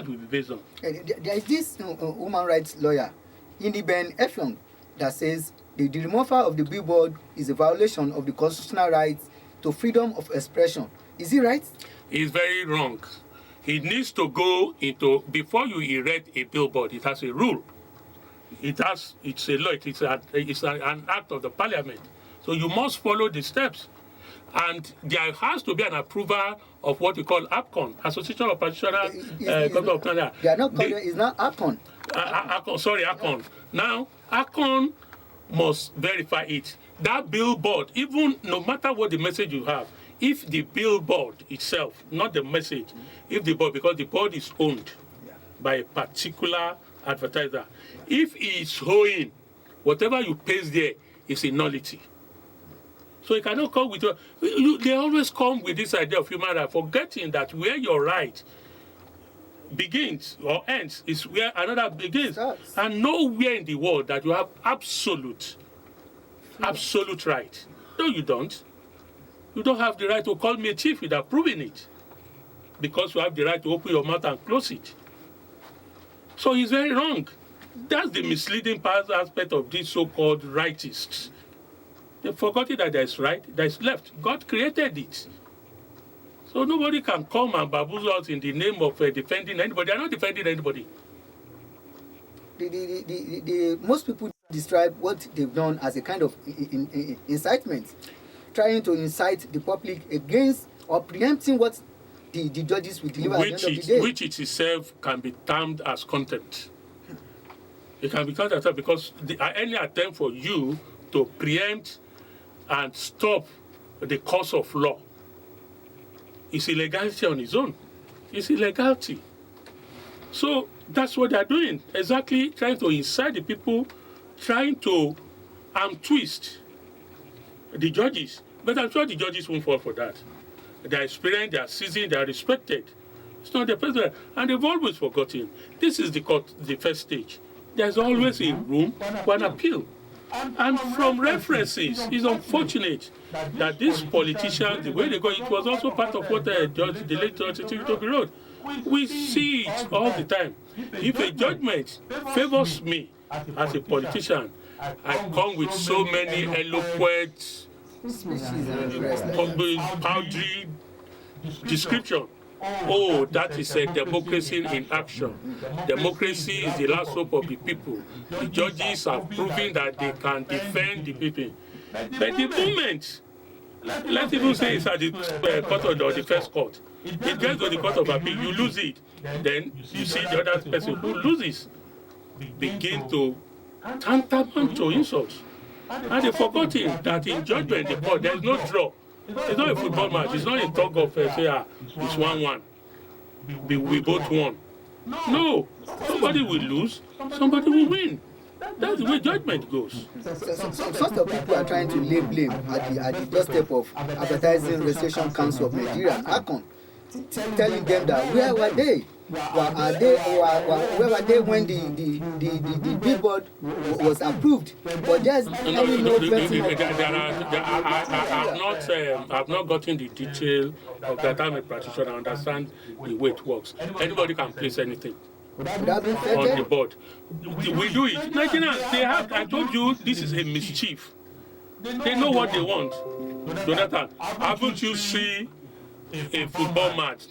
will be based on. There is this human rights lawyer, Ben Effiong, that says the removal of the billboard is a violation of the constitutional rights to freedom of expression. Is he right? He's very wrong. He needs to go into, before you erect a billboard, it has a rule. It's a law, it's an act of the parliament. So you must follow the steps. And there has to be an approval of what we call APCON, Association of Practitioners of Canada. They are not called, it's not APCON. APCON. Now, APCON must verify it. That billboard, even no matter what the message you have, if the billboard itself, not the message, if the board, because the board is owned by a particular advertiser, if he is showing whatever you paste there is a nullity. So you cannot come with they always come with this idea of human rights, forgetting that where your right begins or ends is where another begins. And nowhere in the world that you have absolute right. No, you don't. You don't have the right to call me a chief without proving it, because you have the right to open your mouth and close it. So he's very wrong. That's the misleading aspect of these so-called rightists. They've forgotten that there's right, there's left. God created it. So nobody can come and bamboozle us in the name of defending anybody. They're not defending anybody. Most people describe what they've done as a kind of incitement, trying to incite the public against or preempting what the judges will deliver at the end of the day. Which it itself can be termed as contempt. It can be termed as contempt because any attempt for you to preempt and stop the course of law is illegality on its own. It's illegality. So that's what they're doing. Exactly, trying to incite the people, trying to twist the judges. But I'm sure the judges won't fall for that. They're experienced, they're seasoned, they're respected. It's not the president. And they've always forgotten. This is the court, the first stage. There's always a room for an appeal. And from references, it's unfortunate that these politicians, the way they go, it was also part of what the late Judge Toby wrote. We see it all the time. If a judgment favors me as a politician, I come with so many eloquent, powdery description. Oh, that is a democracy in action. Democracy is the last hope of the people. The judges have proven that they can defend the people. But the moment, let's even say it's at the court or the first court, it gets to the court of appeal, you lose it. Then you see the other person who loses begin to tantamount to insults. And they've forgotten that in judgment, the court, there's no draw. It's not a football match. It's not a tug of it's 1-1. We both won. No, somebody will lose, somebody will win. That's the way judgment goes. Some of people are trying to lay blame at the doorstep of Advertising Registration Council of Nigeria, ACON, telling them that where were they? Where were they when the billboard was approved? But there's I've not gotten the detail of that. I'm a practitioner. I understand the way it works. Anybody can place anything on the board. We do it. Nigerians, they have. I told you this is a mischief. They know what they want. Jonathan, haven't you seen a football match?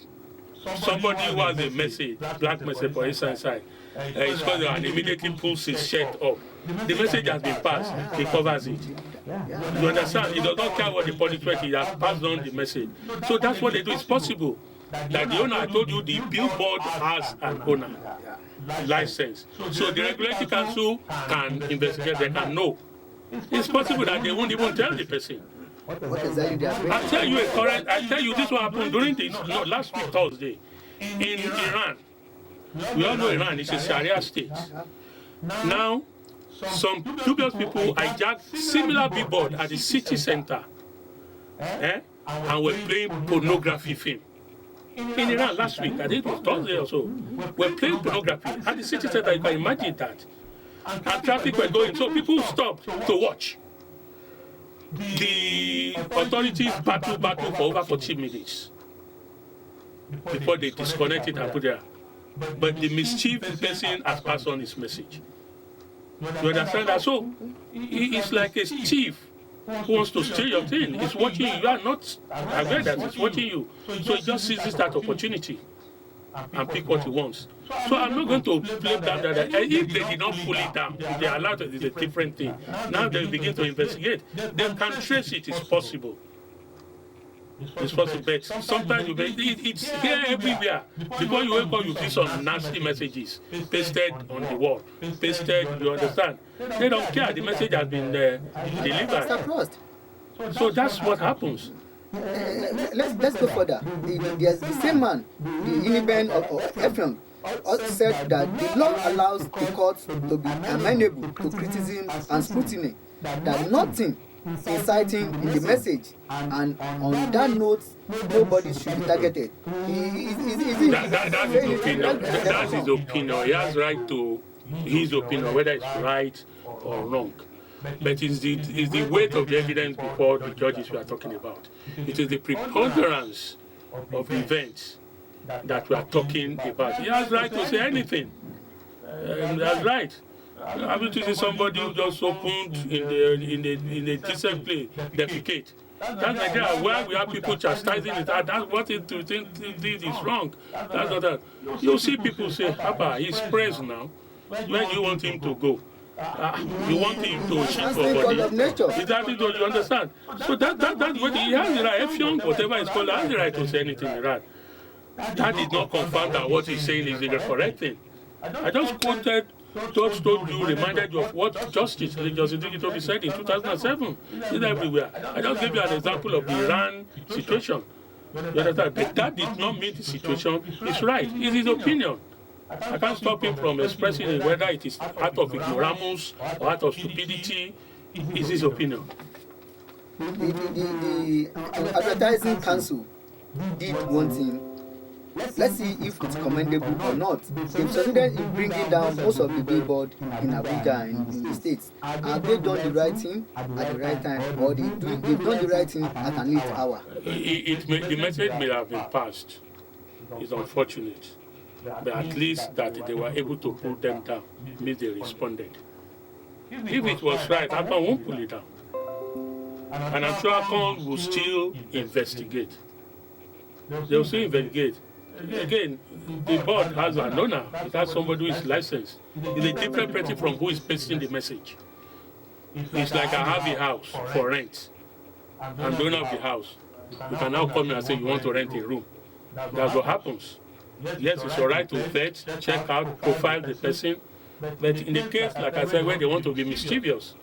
Somebody who has a message, black message for his inside, it's called and immediately pulls his shirt up. The message has been passed, he covers it. You understand? He does not care what the punishment, he has passed on the message. So that's what they do. It's possible that the owner, I told you, the billboard has an owner license. So the regulatory council can investigate, they can know. It's possible that they won't even tell the person. I tell you this what happened during this last week Thursday in Iran. We all know Iran is a Sharia state. Now, some dubious people hijacked similar billboard at the city center, and were playing pornography film. In Iran last week, I think it was Thursday or so, were playing pornography at the city center. You can imagine that. And traffic were going, so people stopped to watch. The authorities battle for over 40 minutes before they disconnected and put there. but the mischief person has passed on his message. You understand that? So it's like a thief who wants to steal your thing. He's watching you. You are not aware that he's watching you. So he just seizes that opportunity and pick what he wants. So I'm not going to blame them that if they did not pull it down, if they allowed it, it's a different thing. Now they begin to investigate. They can trace it, it's possible. It's possible, but sometimes it's here everywhere. Before you wake up, you see some nasty messages pasted on the wall. Pasted, you understand? They don't care. The message has been delivered. So that's what happens. Let's go further. The same man, the Uniben of Ephraim, said that the law allows the courts to be amenable to criticism and scrutiny. That nothing inciting in the message, and on that note, nobody should be targeted. That's his opinion. That's his opinion. He has right to his opinion, whether it's right or wrong. But it's the weight of the evidence before the judges we are talking about. It is the preponderance of events that we are talking about. He has right to say anything. That's right. I mean, to see somebody who just opened in a decent place, defecate. That's Nigeria, where we have people chastising it. That's what it to think this is wrong. That's not that. You see people say, Papa, he's praised now. Where do you want him to go? You want him to shit for body? Exactly, do you understand? So that's what he has the right. If young, whatever it's called, has the right to say anything right. That did not confirm that what he's saying is the correct thing. I just quoted, told you, reminded you of what Justice Itobi said in 2007. It's everywhere. I just gave you an example of the Iran situation. You understand? But that did not mean the situation is right. It's his opinion. I can't stop him from expressing it, whether it is out of ignoramus or out of stupidity. It's his opinion. The advertising council did one thing. Let's see if it's commendable or not. They've succeeded in bringing down most of the billboard in Abuja and in the states. Have they done the right thing at the right time, or they've done the right thing at an late hour? The message may have been passed. It's unfortunate. But at least that they were able to pull them down, means they responded. If it was right, Akon won't pull it down. And I'm sure Akon will still investigate. They will still investigate. Again, the board has an owner. It has somebody who is licensed. It's a different person from who is pasting the message. It's like I have a house for rent. I'm the owner of the house. You can now come here and say you want to rent a room. That's what happens. Yes, it's all right to vet, check out, profile the person. But in the case, like I said, when they want to be mischievous,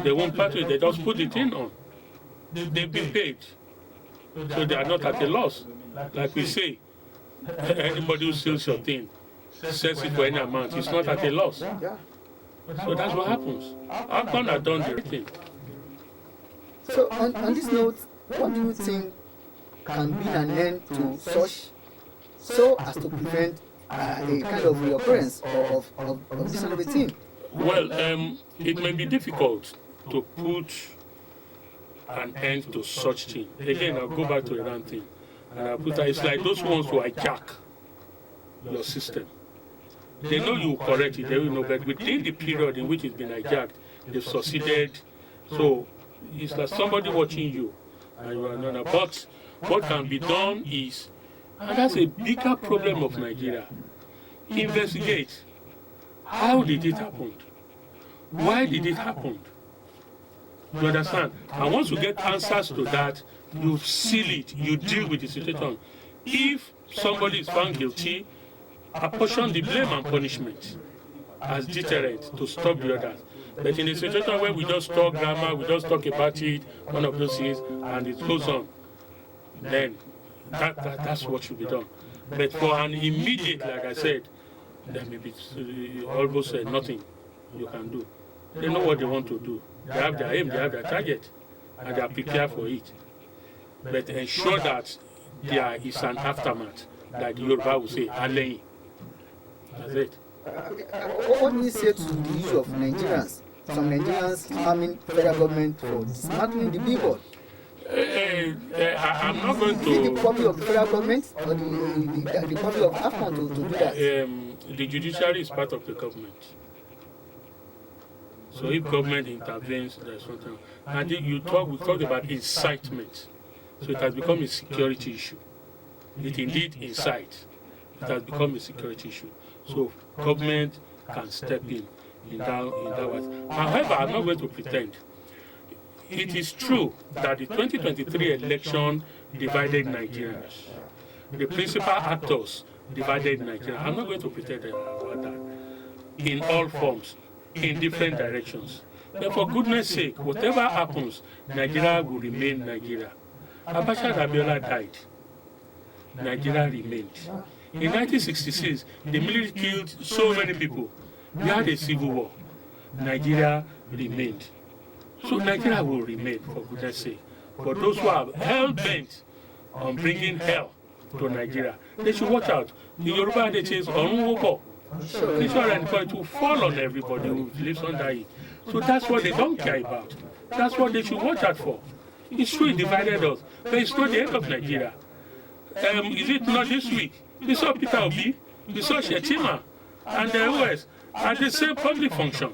they won't part with it. They just put it in on. They've been paid. So they are not at a loss. Like we say, anybody who steals your thing, sells it for any amount, it's not at a loss. So that's what happens. Akon has done the right thing. So on this note, what do you think can be an end to such, so as to prevent a kind of reoccurrence of this kind of a thing? Well, it may be difficult to put an end to such thing. Again, I'll go back to the Iran thing. And I'll put it's like those who want to hijack your system. They know you will correct it, they will know, but within the period in which it's been hijacked, they've succeeded. So it's like somebody watching you, and you are not. But what can be done is, and that's a bigger problem of Nigeria, investigate. How did it happen? Why did it happen? You understand? And once you get answers to that, you seal it, you deal with the situation. If somebody is found guilty, apportion the blame and punishment as deterrent to stop the others. But in a situation where we just talk grammar, we just talk about it, one of those things, and it goes on, then that's what should be done. But for an immediate, like I said, there may be almost nothing you can do. They know what they want to do. They have their aim, they have their target, and they are prepared for it. But ensure that there is an aftermath, like the Yoruba will say, Aleyin. That's it. What do you say to the issue of Nigerians? Some Nigerians harming federal government for dismantling the billboard. I'm not going Is it the to. problem of the federal government or the problem of AFCON to do that? The judiciary is part of the government. So if government intervenes, there's something. And we talked about incitement. So it has become a security issue. It indeed incites. It has become a security issue. So government can step in that way. However, I'm not going to pretend. It is true that the 2023 election divided Nigerians. The principal actors divided Nigeria. I'm not going to pretend about that. In all forms, in different directions. But for goodness sake, whatever happens, Nigeria will remain Nigeria. Abacha Abiola died. Nigeria remained. In 1966, the military killed so many people. We had a civil war. Nigeria remained. So Nigeria will remain, for goodness sake. For those who are hell-bent on bringing hell to Nigeria, they should watch out. The Yoruba, they say, Onwoko. It will fall on everybody who lives under it. So that's what they don't care about. That's what they should watch out for. It's true it divided us, but it's not the end of Nigeria. Is it not this week? We saw Peter Obi, we saw Shetima, and the OS at the same public function.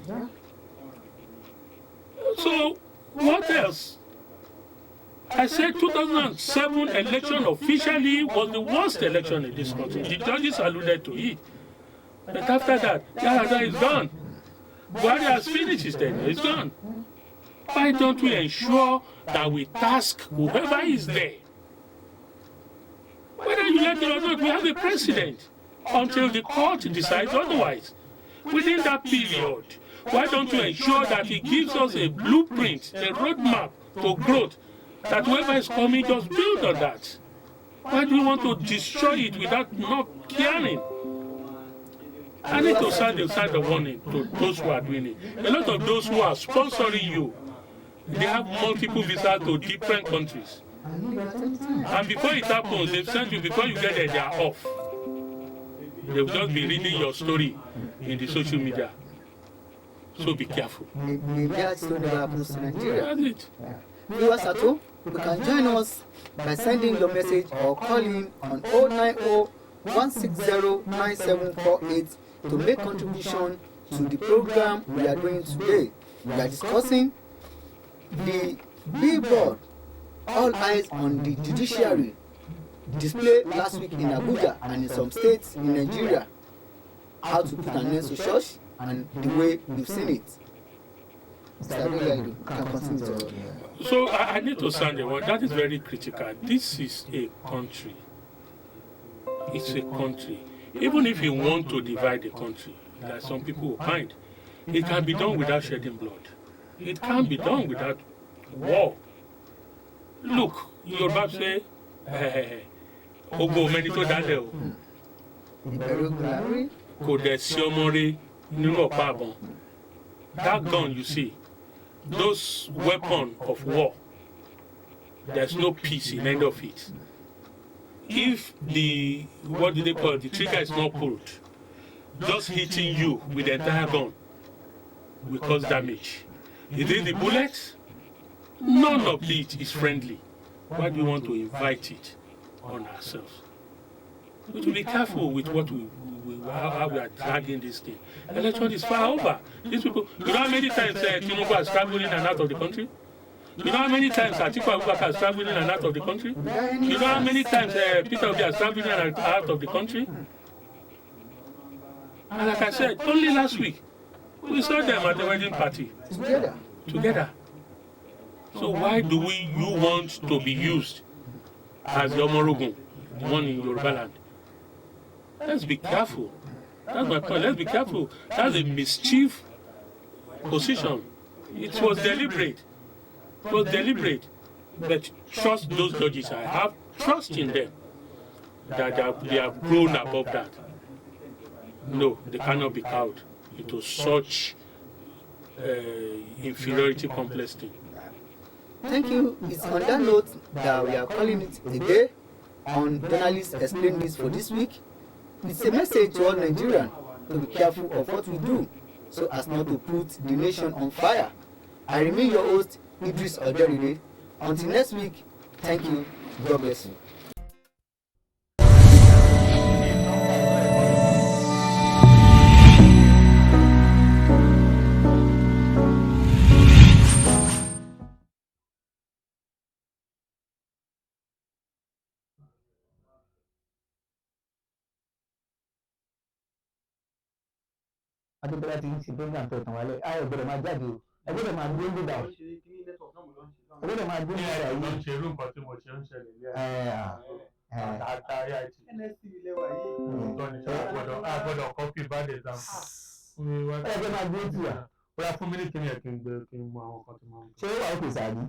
So, what else? I said 2007 election officially was the worst election in this country. The judges alluded to it. But after that, Yarada is gone. Buhari has finished his tenure, it's gone. Why don't we ensure that we task whoever is there? Whether you like it or not, we have a president until the court decides otherwise. Within that period, why don't you ensure that he gives us a blueprint, a roadmap to growth, that whoever is coming just build on that? Why do you want to destroy it without not caring? I need to sound a warning to those who are doing it. A lot of those who are sponsoring you, they have multiple visas to different countries. And before it happens, they've sent you, before you get there, they are off. They'll just be reading your story in the social media. So be careful. Maybe that still never happens to Nigeria. That's it. Viewers at home, you can join us by sending your message or calling on 090-160-9748 to make contribution to the program we are doing today. We are discussing the billboard, All Eyes on the Judiciary, displayed last week in Abuja and in some states in Nigeria. How to put an end to church and the way we've seen it. Mr. Abiola, you can continue. So I need to sound the one. That is very critical. This is a country. It's a country. Even if you want to divide the country, like some people will find, it can be done without shedding blood. It can be done without war. Look, Yoruba say, Ogo meni to dale o. Kò dẹ̀ sí ọmọ rẹ̀ nínú ọ̀pá àbọ̀n. That gun you see, those weapons of war, there's no peace in any of it. If the, what do they call it, the trigger is not pulled, just hitting you with the entire gun will cause damage. Is it the bullets? None of it is friendly. Why do we want to invite it on ourselves? We should be careful with what how we are dragging this thing. Election is far over. These people, you know how many times Tinubu has traveled in and out of the country? You know how many times Atiku Abubakar has traveled in and out of the country? You know how many times Peter Obi has traveled in and out of the country? And like I said, only last week, we saw them at the wedding party. Together. So why do you want to be used as the Omorogun, the one in Yoruba land? Let's be careful. That's my point. Let's be careful. That's a mischief position. It was deliberate. It was deliberate. But trust those judges. I have trust in them that they have grown above that. No, they cannot be cowed into such inferiority complex thing. Thank you. It's on that note that we are calling it a day on Journalists Explain This for this week. It's a message to all Nigerians to be careful of what we do so as not to put the nation on fire. I remain your host, Idris Oderide. Until next week, Thank you. God bless you. adébọ́lá ti ń ṣe program tó tàn wálé ayọ̀ gbọ́dọ̀ máa jáde o ẹ gbọ́dọ̀ máa gbé nígbà o ẹ gbọ́dọ̀ máa gbé nígbà yìí. ló ń ṣe irú nǹkan tí mo ṣe ń ṣẹlẹ̀ ní àtàrí àìtì. òótọ́ ni ṣe àgbọ̀dọ̀ kọ́pì bad example. ẹ gbọ́dọ̀ máa gbé tìyà. ó yá fún mi ní kíni ẹ̀ kí n gbé kí n mọ àwọn kan tí mo ń. ṣé ó wà ó kò sàbí.